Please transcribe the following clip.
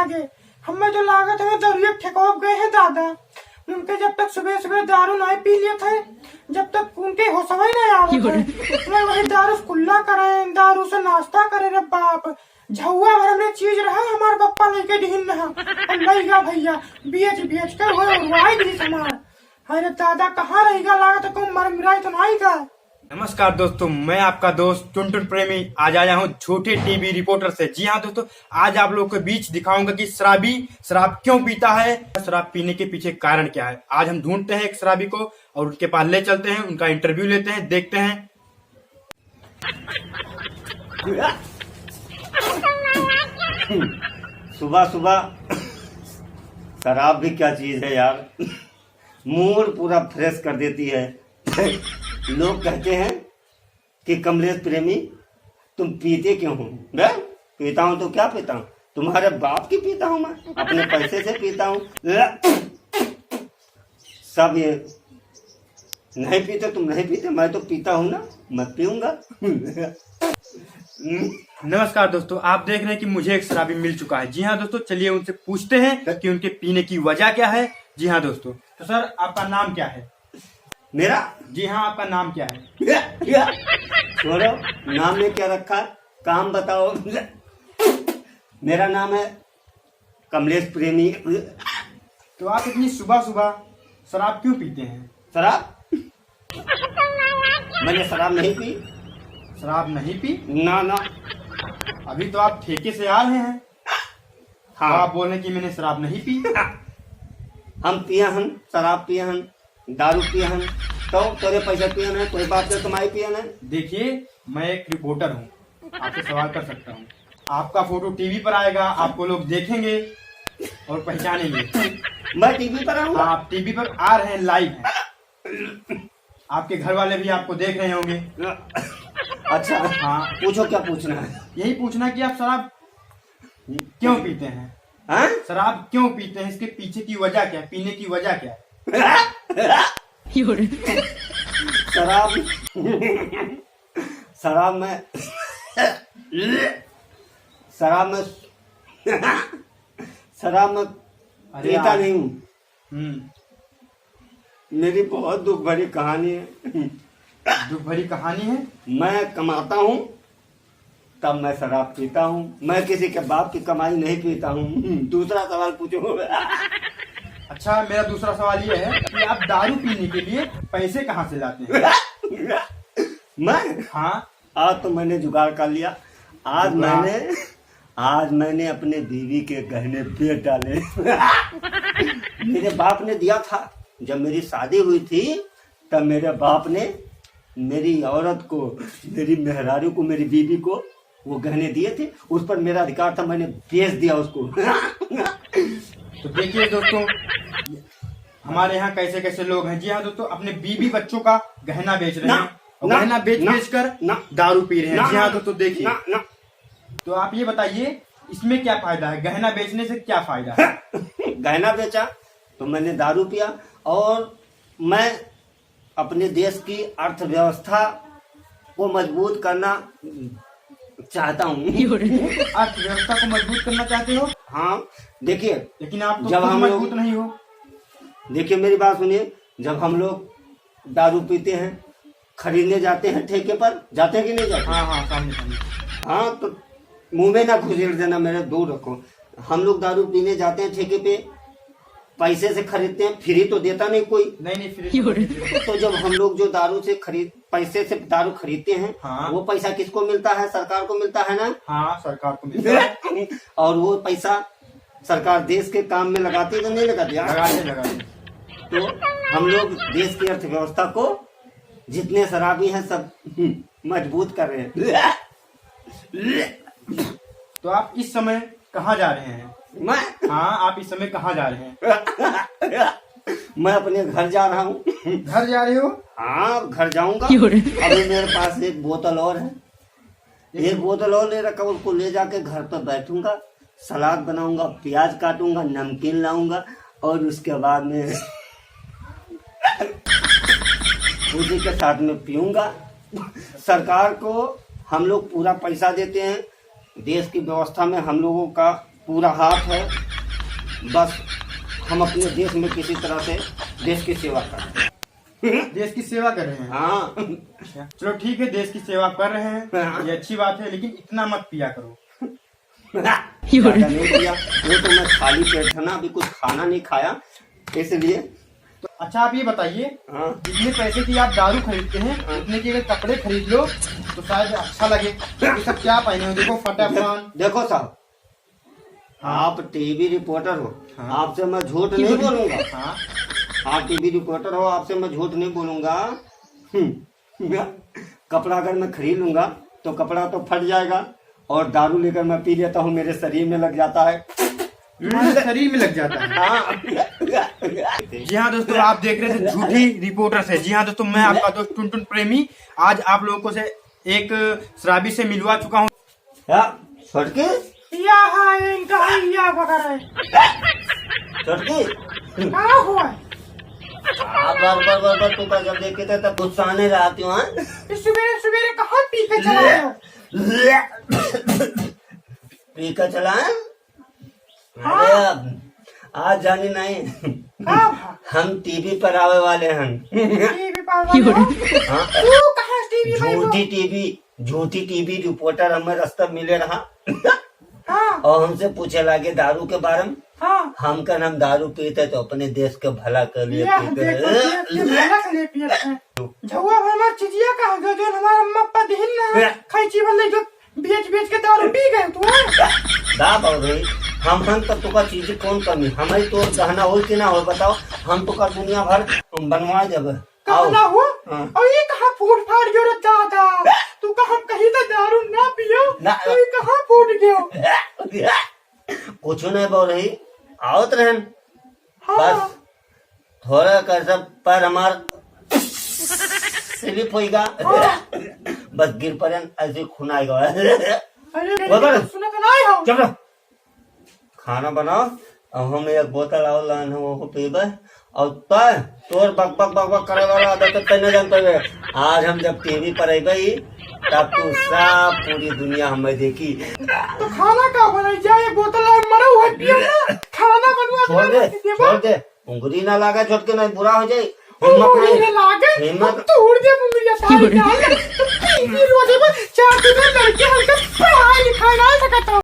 लागे। हमें जो लागत है दरिया ठेकाव गए हैं दादा। उनके जब तक सुबह सुबह दारू नहीं पी लिए थे, जब तक उनके होशवे नहीं आवे थे, मैं वही दारू कुल्ला करे, दारू से नाश्ता करे। रे बाप, झुआ भर में चीज रहा हमार पप्पा लेके ढीन रहा लईगा भैया बेच कर हो वाई दी समार। अरे दादा कहाँ रहेगा, लागत को मर मिराई तो नहीं का। नमस्कार दोस्तों, मैं आपका दोस्त टुनटुन प्रेमी आज आया हूँ छोटे टीवी रिपोर्टर से। जी हाँ दोस्तों, आज आप लोगों के बीच दिखाऊंगा कि शराबी शराब क्यों पीता है, शराब पीने के पीछे कारण क्या है। आज हम ढूंढते हैं एक शराबी को और उनके पास ले चलते हैं, उनका इंटरव्यू लेते हैं, देखते हैं। सुबह सुबह शराब भी क्या चीज है यार, मूड पूरा फ्रेश कर देती है। लोग कहते हैं कि कमलेश प्रेमी तुम पीते क्यों हो? मैं पीता हूं तो क्या पीता हूं, तुम्हारे बाप की पीता हूं, मैं अपने पैसे से पीता हूं। सब ये नहीं पीते, तुम नहीं पीते, मैं तो पीता हूं ना, मैं पीऊंगा। नमस्कार दोस्तों, आप देख रहे हैं कि मुझे एक शराबी मिल चुका है। जी हाँ दोस्तों, चलिए उनसे पूछते हैं कि उनके पीने की वजह क्या है। जी हाँ दोस्तों, तो सर आपका नाम क्या है? मेरा? जी हाँ, आपका नाम क्या है? छोड़ो, नाम में क्या रखा, काम बताओ। मेरा नाम है कमलेश प्रेमी। तो आप इतनी सुबह सुबह शराब क्यों पीते हैं? शराब? मैंने शराब नहीं पी। शराब नहीं पी? ना ना। अभी तो आप ठेके से आ रहे हैं। हाँ, तो आप बोल रहे हैं कि मैंने शराब नहीं पी। हम पिया हन, शराब पिया हन, दारू पिया हन, तो तेरे पैसे पिया है, कोई बात से कमाई पिया है। देखिए, मैं एक रिपोर्टर हूँ, आपसे सवाल कर सकता हूँ। आपका फोटो टीवी पर आएगा, आपको लोग देखेंगे और पहचानेंगे। मैं टीवी पर आऊंगा? आप टीवी पर आ रहे हैं, लाइव हैं। आपके घर वाले भी आपको देख रहे होंगे। अच्छा हाँ, पूछो, क्या पूछना है? यही पूछना कि आप शराब क्यों पीते हैं। हाँ? शराब क्यों पीते हैं, इसके पीछे की वजह क्या है, पीने की वजह क्या है? शराब शराब में शराब में शराब में पीता नहीं हूँ। मेरी बहुत दुख भरी कहानी है। दुख भरी कहानी है? मैं कमाता हूँ तब मैं शराब पीता हूँ, मैं किसी के बाप की कमाई नहीं पीता हूँ। दूसरा सवाल पूछो। अच्छा, मेरा दूसरा सवाल ये है कि आप दारू पीने के लिए पैसे कहाँ से लाते हैं? मैं? हाँ, आज तो मैंने जुगाड़ कर लिया। आज मैंने अपने बीवी के गहने बेच डाले। मेरे बाप ने दिया था, जब मेरी शादी हुई थी तब मेरे बाप ने मेरी औरत को, मेरी मेहरारू को, मेरी बीवी को वो गहने दिए थे। उस पर मेरा अधिकार था, मैंने बेच दिया उसको। तो देखिए दोस्तों, हमारे यहाँ कैसे कैसे लोग हैं। जी हाँ दोस्तों, अपने बीवी बच्चों का गहना बेच रहे हैं और गहना बेच कर दारू पी रहे हैं। जी हाँ दोस्तों, देखिए। तो आप ये बताइए, इसमें क्या फायदा है, गहना बेचने से क्या फायदा है? गहना बेचा तो मैंने दारू पिया, और मैं अपने देश की अर्थव्यवस्था को मजबूत करना चाहता हूँ। अर्थव्यवस्था को मजबूत करना चाहते हो? हाँ, देखिए, लेकिन आप तो जब हम मजबूत नहीं हो। देखिए मेरी बात सुनिए, जब हम लोग दारू पीते हैं, खरीदने जाते हैं ठेके पर, जाते हैं कि नहीं जाते? हाँ हाँ, सामने सामने। हाँ, तो मुंह में ना घुसेड़ देना, मेरे दूर रखो। हम लोग दारू पीने जाते हैं ठेके पे, पैसे से खरीदते हैं, फ्री तो देता नहीं कोई। नहीं फ्री। तो जब हम लोग जो दारू से पैसे से दारू खरीदते हैं, हाँ, वो पैसा किसको मिलता है? सरकार को मिलता है ना। हाँ, सरकार को मिलता है। और वो पैसा सरकार देश के काम में लगाती है तो नहीं लगाती? लगाते। तो हम लोग देश की अर्थव्यवस्था को, जितने शराबी हैं सब मजबूत कर रहे हैं। तो आप इस समय कहाँ जा रहे हैं? मैं? हाँ, आप इस समय कहाँ जा रहे हैं? मैं अपने घर जा रहा हूँ। घर जा रहे हो? हाँ, घर जाऊंगा। अभी मेरे पास एक बोतल और है, एक बोतल और ले रखा, उसको ले जाके घर पर बैठूंगा, सलाद बनाऊंगा, प्याज काटूंगा, नमकीन लाऊंगा, और उसके बाद में उसी के साथ में पीऊंगा। सरकार को हम लोग पूरा पैसा देते हैं, देश की व्यवस्था में हम लोगों का पूरा हाथ है, बस हम अपने देश में किसी तरह से देश की सेवा कर रहे हैं। देश की सेवा कर रहे हैं। हाँ चलो ठीक है, देश की सेवा कर रहे हैं, ये अच्छी बात है, लेकिन इतना मत पिया करो। ज्यादा नहीं किया, वो तो मैं खाली पेट था ना, अभी कुछ खाना नहीं खाया इसलिए। तो अच्छा आप ये बताइए, हाँ जितने पैसे की आप दारू खरीदते हैं उतने के अगर कपड़े खरीद लो तो शायद अच्छा लगे। ये सब क्या पहने हो, देखो फटाफट। देखो साहब, आप टीवी रिपोर्टर हो, हाँ। आपसे मैं झूठ नहीं बोलूंगा। हाँ हाँ टीवी रिपोर्टर हो, आपसे मैं झूठ नहीं बोलूंगा। कपड़ा अगर मैं खरीद लूंगा तो कपड़ा तो फट जाएगा, और दारू लेकर मैं पी लेता हूँ, मेरे शरीर में लग जाता है। तुम्हारे शरीर में लग जाता है। हाँ जी हाँ दोस्तों, आप देख रहे थे झूठी रिपोर्टर से। जी हाँ दोस्तों, मैं आपका दोस्त टुनटुन प्रेमी आज आप लोगों को से एक शराबी से मिलवा चुका हूँ। छोटकी यहाँ इनका या वगैरह है। छोटकी क्या हुआ है? तू का जब देखे थे तब गुस्सा आने रहती हूँ। सवेरे सवेरे कहाँ पी के चला रहे हो? पी कर चला है? हाँ। अरे आज जानी नहीं, हाँ, हम टीवी पर आवे वाले हैं। टीवी पर वाले हो? हाँ? तू कहाँ टीवी पर? झूठी टीवी रिपोर्टर हमें रास्ता मिले रहा, हाँ और हमसे पूछे लगे दारू के बारे में। हाँ हम का नाम दारू पीते तो अपने देश के भला के लिए यह पीते देखो, ये हैं। भला के लिए पिए हैं। झुआ हमारा चिड़िया कहाँ गया जो हमारा अम्मा पा दिन ना खाई वाले जो बेच बेच के दारू पी गए तू है? दा भाई हम तो तुका चीज कौन कमी, हमारी तो गहना हो कि ना हो बताओ, हम तो का दुनिया भर बनवा जब आओ। कहाँ हुआ? हाँ। और ये कहाँ फूट फाट गयो रे दादा? तू कहाँ कहीं तो दारू ना पियो, ना। तो ये कहाँ फूट गयो? कुछ नहीं बोल रही, आवत रहन हाँ बस थोड़ा कर सब पर हमार स्लिप होगा, बस गिर पर ऐसे खून आएगा। अरे बराबर। सुना तो नहीं हो? चलो खाना बनाओ, अब हम एक बोतल और लान वो पीबे, और तोर बक बक बक बक करे वाला आदत तो नहीं जान पाए। आज हम जब टीवी पर आईबे तब तू सब पूरी दुनिया हमें देखी। तो खाना का बनाई जाए, एक बोतल और मरा हुआ पियो ना, खाना बनवा छोड़ दे उंगली ना लगा, छोट के नहीं बुरा हो जाए। लागे हिम्मत तोड़ दे मुंगलिया सारी डाल। तो टीवी रोजे में 4 दिन लड़के हल्का पढ़ाई लिखाई ना सकता।